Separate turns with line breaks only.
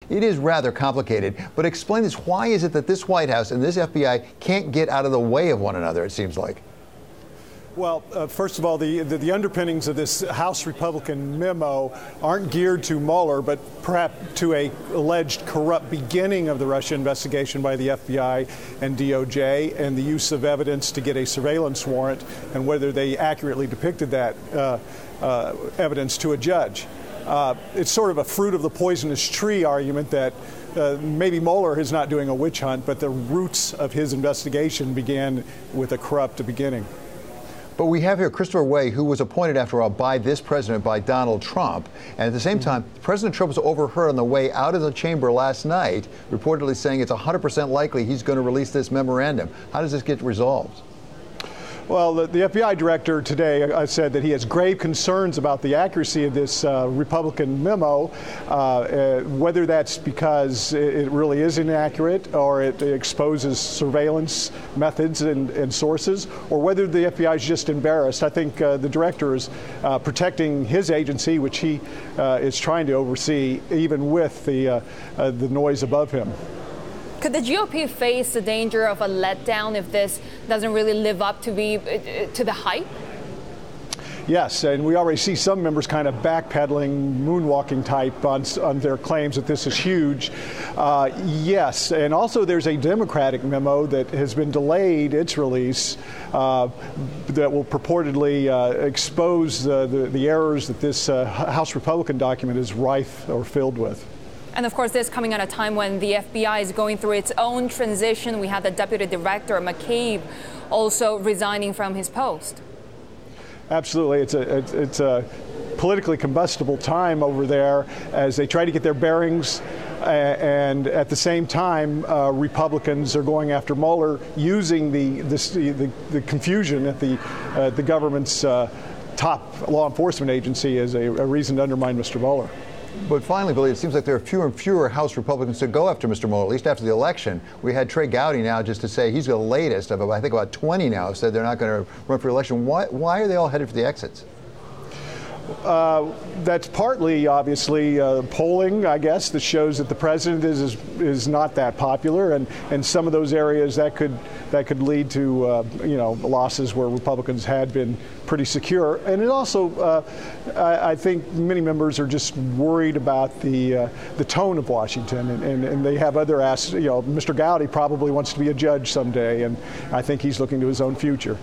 It is rather complicated. But explain this. Why is it that this White House and this FBI can't get out of the way of one another, it seems like?
Well, first of all, the underpinnings of this House Republican memo aren't geared to Mueller, but perhaps to a alleged corrupt beginning of the Russia investigation by the FBI and DOJ, and the use of evidence to get a surveillance warrant, and whether they accurately depicted that evidence to a judge. It's sort of a fruit of the poisonous tree argument that maybe Mueller is not doing a witch hunt, but the roots of his investigation began with a corrupt beginning.
But we have here Christopher Wray, who was appointed, after all, by this president, by Donald Trump. And at the same time, President Trump was overheard on the way out of the chamber last night, reportedly saying it's 100% likely he's going to release this memorandum. How does this get resolved?
Well, the FBI director today said that he has grave concerns about the accuracy of this Republican memo, whether that's because it really is inaccurate or it exposes surveillance methods and sources, or whether the FBI is just embarrassed. I think the director is protecting his agency, which he is trying to oversee, even with the noise above him.
Could the GOP face the danger of a letdown if this doesn't really live up to the hype?
Yes, and we already see some members kind of backpedaling, moonwalking type on their claims that this is huge. Yes, and also there's a Democratic memo that has been delayed, its release, that will purportedly expose the errors that this House Republican document is rife or filled with.
And of course, this coming at a time when the FBI is going through its own transition. We have the Deputy Director, McCabe, also resigning from his post. Absolutely. It's a politically combustible time over there as they try to get their bearings. And at the same time, Republicans are going after Mueller, using the confusion at the government's top law enforcement agency as a reason to undermine Mr. Mueller.
But finally, Billy, it seems like there are fewer and fewer House Republicans to go after Mr. Mueller, at least after the election. We had Trey Gowdy now just to say he's the latest of, I think, about 20 now said they're not going to run for election. Why are they all headed for the exits?
That's partly, obviously, polling, I guess, that shows that the president is not that popular, and some of those areas that could lead to losses where Republicans had been pretty secure. And it also, I think, many members are just worried about the tone of Washington, and they have other Mr. Gowdy probably wants to be a judge someday, and I think he's looking to his own future.